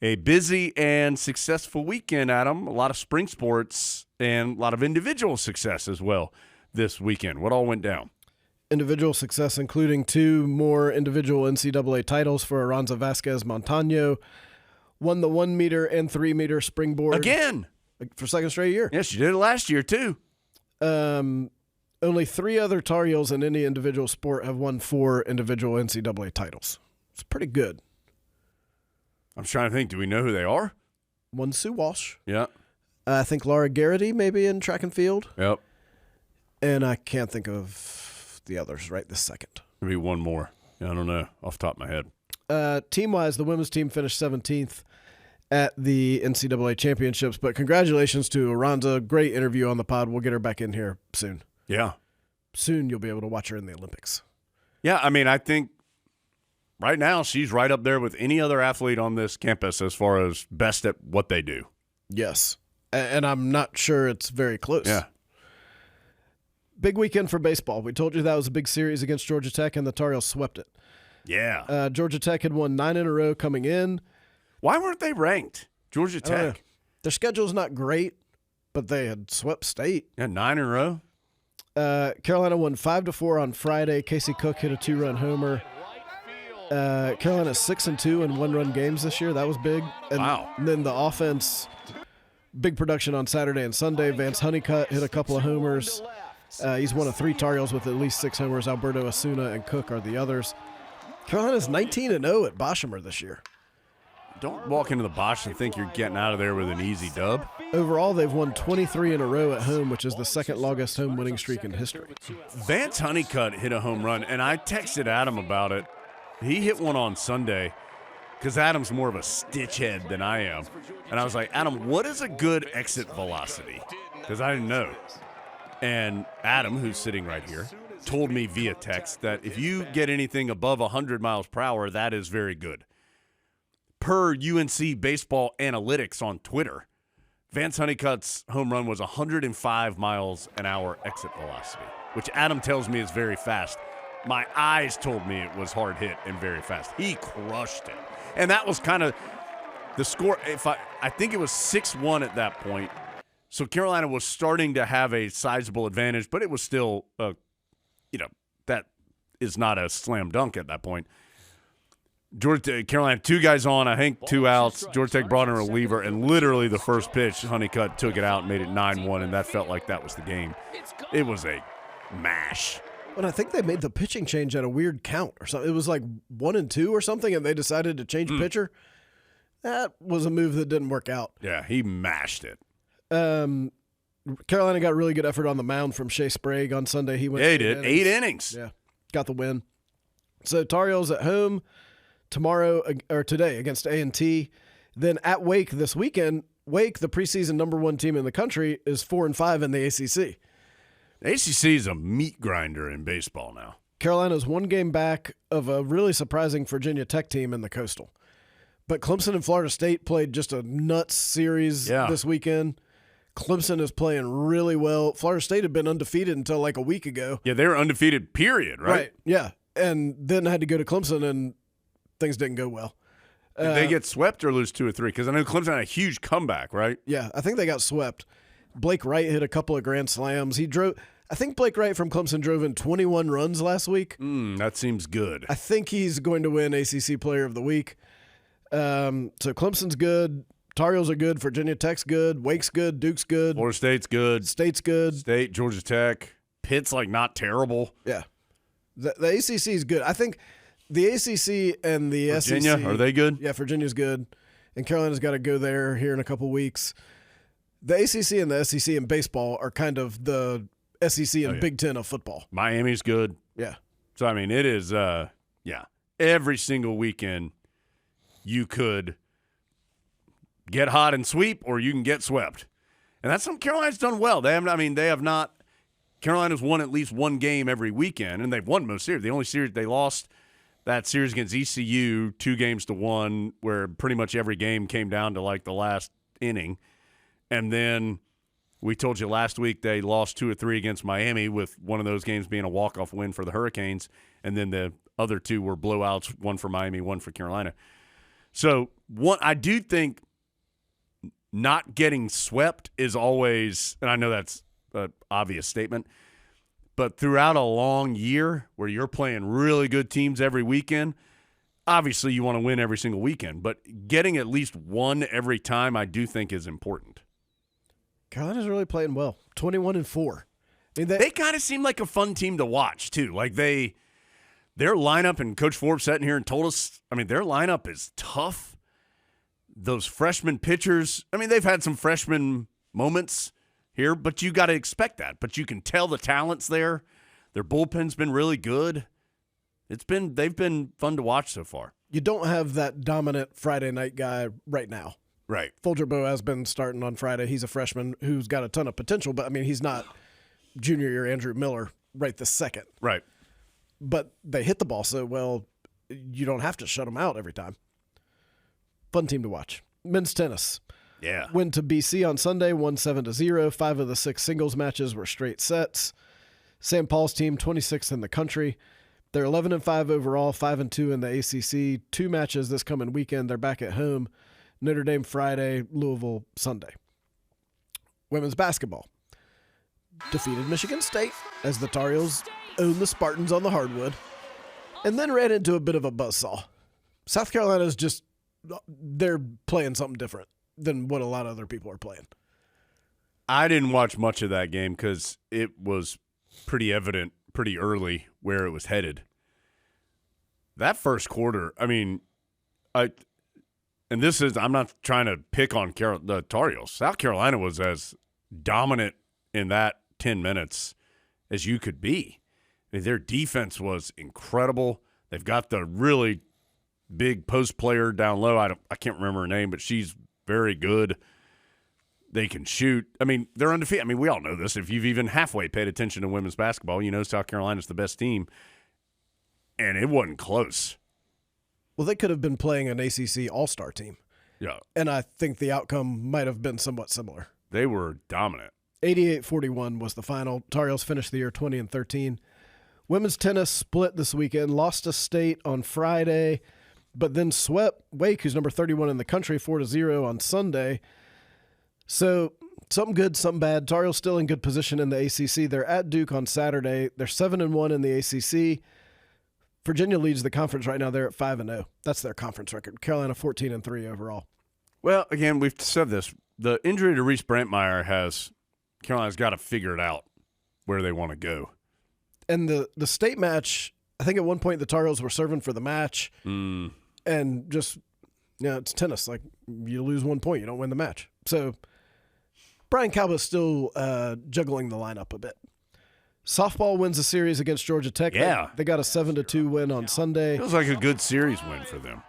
a busy and successful weekend, Adam. A lot of spring sports and a lot of individual success as well this weekend. What all went down? Individual success, including 2 more individual NCAA titles for Aranza Vasquez Montano. Won the 1 meter and 3 meter springboard. Again. For second straight year. Yes, you did it last year, too. Only 3 other Tar Heels in any individual sport have won 4 individual NCAA titles. It's pretty good. I'm trying to think. Do we know who they are? One Sue Walsh. Yeah. I think Laura Garrity maybe in track and field. Yep. And I can't think of the others right this second. Maybe one more. Yeah, I don't know off the top of my head. Team-wise, the women's team finished 17th at the NCAA championships, but congratulations to Aranza. Great interview on the pod. We'll get her back in here soon. Yeah. Soon you'll be able to watch her in the Olympics. Yeah, I mean, I think right now she's right up there with any other athlete on this campus as far as best at what they do. Yes, and I'm not sure it's very close. Yeah. Big weekend for baseball. We told you that was a big series against Georgia Tech, and the Tar Heels swept it. Yeah. Georgia Tech had won 9 in a row coming in. Why weren't they ranked? Georgia Tech. Their schedule's not great, but they had swept state. Yeah, 9 in a row. Carolina won 5-4 on Friday. Casey Cook hit a 2-run homer. Carolina's 6-2 in 1-run games this year. That was big. Wow. And then the offense, big production on Saturday and Sunday. Vance Honeycutt hit a couple of homers. He's one of 3 Tar Heels with at least 6 homers. Alberto Osuna and Cook are the others. Carolina's 19-0 at Boshamer this year. Don't walk into the Bosch and think you're getting out of there with an easy dub. Overall, they've won 23 in a row at home, which is the second longest home winning streak in history. Vance Honeycutt hit a home run, and I texted Adam about it. He hit one on Sunday because Adam's more of a stitch head than I am. And I was like, Adam, what is a good exit velocity? Because I didn't know. And Adam, who's sitting right here, told me via text that if you get anything above 100 miles per hour, that is very good. Per UNC Baseball Analytics on Twitter, Vance Honeycutt's home run was 105 miles an hour exit velocity, which Adam tells me is very fast. My eyes told me it was hard hit and very fast. He crushed it. And that was kind of the score. I think it was 6-1 at that point. So Carolina was starting to have a sizable advantage, but it was still, that is not a slam dunk at that point. Carolina, 2 guys on, I think 2 outs. Georgia Tech brought in a reliever, and literally the first pitch, Honeycutt took it out and made it 9-1, and that felt like that was the game. It was a mash. And I think they made the pitching change at a weird count or something. It was like 1-2 or something, and they decided to change pitcher. That was a move that didn't work out. Yeah, he mashed it. Carolina got a really good effort on the mound from Shea Sprague on Sunday. He went. Yeah, he did. 8 innings. Yeah, got the win. So Tar Heels at home today against A&T. Then at Wake this weekend. Wake, the preseason number 1 team in the country, is 4-5 in the ACC. The ACC is a meat grinder in baseball now. Carolina's 1 game back of a really surprising Virginia Tech team in the Coastal. But Clemson and Florida State played just a nuts series this weekend. Clemson is playing really well. Florida State had been undefeated until like a week ago. Yeah, they were undefeated, period, right? Yeah. And then had to go to Clemson, and things didn't go well. Did they get swept or lose 2 or 3? Because I know Clemson had a huge comeback, right? Yeah, I think they got swept. Blake Wright hit a couple of grand slams. I think Blake Wright from Clemson drove in 21 runs last week. That seems good. I think he's going to win ACC Player of the Week. So Clemson's good. Tar Heels are good. Virginia Tech's good. Wake's good. Duke's good. Florida State's good. State's good. State, Georgia Tech. Pitt's not terrible. Yeah. The ACC is good. I think the ACC and the Virginia, SEC. are they good? Yeah, Virginia's good. And Carolina's got to go there here in a couple weeks. The ACC and the SEC in baseball are kind of the SEC and Big Ten of football. Miami's good. Yeah. So, I mean, it is, every single weekend you could get hot and sweep or you can get swept. And that's something Carolina's done well. Carolina's won at least 1 game every weekend, and they've won most series. The only series they lost, that series against ECU, 2-1, where pretty much every game came down to the last inning. And then we told you last week they lost 2 or 3 against Miami, with one of those games being a walk-off win for the Hurricanes. And then the other 2 were blowouts, one for Miami, one for Carolina. So I do think not getting swept is always, and I know that's an obvious statement, but throughout a long year where you're playing really good teams every weekend, obviously you want to win every single weekend, but getting at least one every time I do think is important. Carolina's really playing well, 21-4. I mean, they kind of seem like a fun team to watch too. Like their lineup, and Coach Forbes sat in here and told us, I mean, their lineup is tough. Those freshman pitchers, I mean, they've had some freshman moments here, but you got to expect that. But you can tell the talent's there. Their bullpen's been really good. They've been fun to watch so far. You don't have that dominant Friday night guy right now. Right. Folger Bowe has been starting on Friday. He's a freshman who's got a ton of potential, but I mean, he's not junior year Andrew Miller right this second. Right. But they hit the ball so well, you don't have to shut them out every time. Fun team to watch. Men's tennis. Yeah. Win to BC on Sunday, 7-0. 5 of the 6 singles matches were straight sets. Sam Paul's team, 26th in the country. They're 11-5 overall, 5-2 in the ACC. 2 matches this coming weekend. They're back at home. Notre Dame Friday, Louisville Sunday. Women's basketball. Defeated Michigan State as the Tar Heels own the Spartans on the hardwood, and then ran into a bit of a buzzsaw. South Carolina's they're playing something different than what a lot of other people are playing. I didn't watch much of that game because it was pretty evident pretty early where it was headed. That first quarter, I mean, I'm not trying to pick on the Tar Heels. South Carolina was as dominant in that 10 minutes as you could be. I mean, their defense was incredible. They've got the really big post player down low. I can't remember her name, but she's very good. They can shoot. I mean, they're undefeated. I mean, we all know this. If you've even halfway paid attention to women's basketball, you know South Carolina's the best team, and it wasn't close. Well, they could have been playing an ACC all-star team. Yeah. And I think the outcome might have been somewhat similar. They were dominant. 88-41 was the final. Tar Heels finished the year 20-13. Women's tennis split this weekend, lost to State on Friday, but then swept Wake, who's number 31 in the country, 4-0 on Sunday. So something good, something bad. Tar Heels still in good position in the ACC. They're at Duke on Saturday. They're 7-1 in the ACC. Virginia leads the conference right now. They're at 5-0. That's their conference record. Carolina 14-3 overall. Well, again, we've said this. The injury to Reese Brantmeyer Carolina's got to figure it out where they want to go. And the state match, I think at one point the Tar Heels were serving for the match. And just, it's tennis. Like, you lose 1 point, you don't win the match. So Brian Calba's still juggling the lineup a bit. Softball wins a series against Georgia Tech. Yeah. They got a 7-2 win on Sunday. Feels like a good series win for them.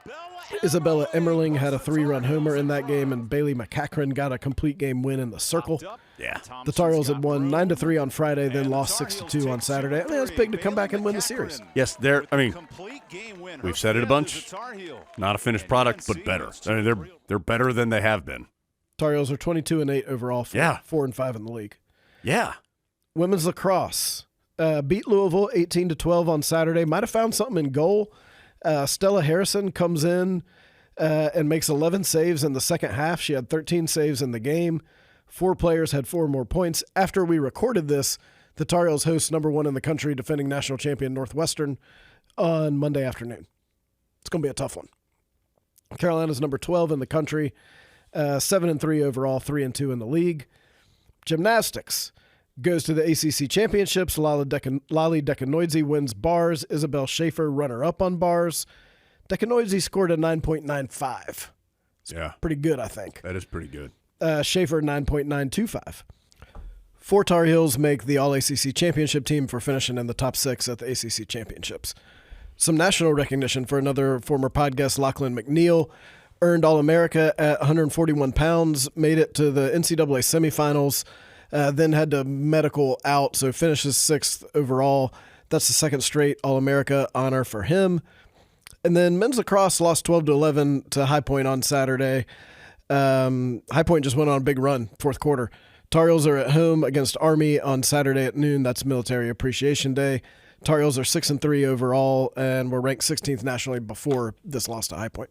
Isabella Emmerling had a 3-run homer in that game, and Bailey McCachran got a complete game win in the circle. Yeah. The Tar Heels had won 9-3 on Friday, then lost 6-2 on Saturday. I mean, it's big to come back and win the series. Yes, we've said it a bunch. Not a finished product, but better. I mean, they're better than they have been. Tar Heels are 22-8 overall, 4-5 in the league. Yeah. Women's lacrosse beat Louisville 18-12 on Saturday. Might have found something in goal. Stella Harrison comes in and makes 11 saves in the second half. She had 13 saves in the game. 4 players had 4 more points. After we recorded this, the Tar Heels host number 1 in the country, defending national champion Northwestern, on Monday afternoon. It's going to be a tough one. Carolina's number 12 in the country, 7-3 overall, 3-2 in the league. Gymnastics goes to the ACC championships. Lali Dekanoidze wins bars. Isabel Schaefer runner-up on bars. Dekanoidze scored a 9.95. It's pretty good, I think. That is pretty good. Schaefer 9.925. 4 Tar Heels make the All-ACC championship team for finishing in the top 6 at the ACC championships. Some national recognition for another former pod guest, Lachlan McNeil, earned All-America at 141 pounds, made it to the NCAA semifinals, then had to medical out, so finishes 6th overall. That's the second straight All-America honor for him. And then men's lacrosse lost 12-11 to High Point on Saturday. High Point just went on a big run, fourth quarter. Tar Heels are at home against Army on Saturday at noon. That's Military Appreciation Day. Tar Heels are 6-3 overall and were ranked 16th nationally before this loss to High Point.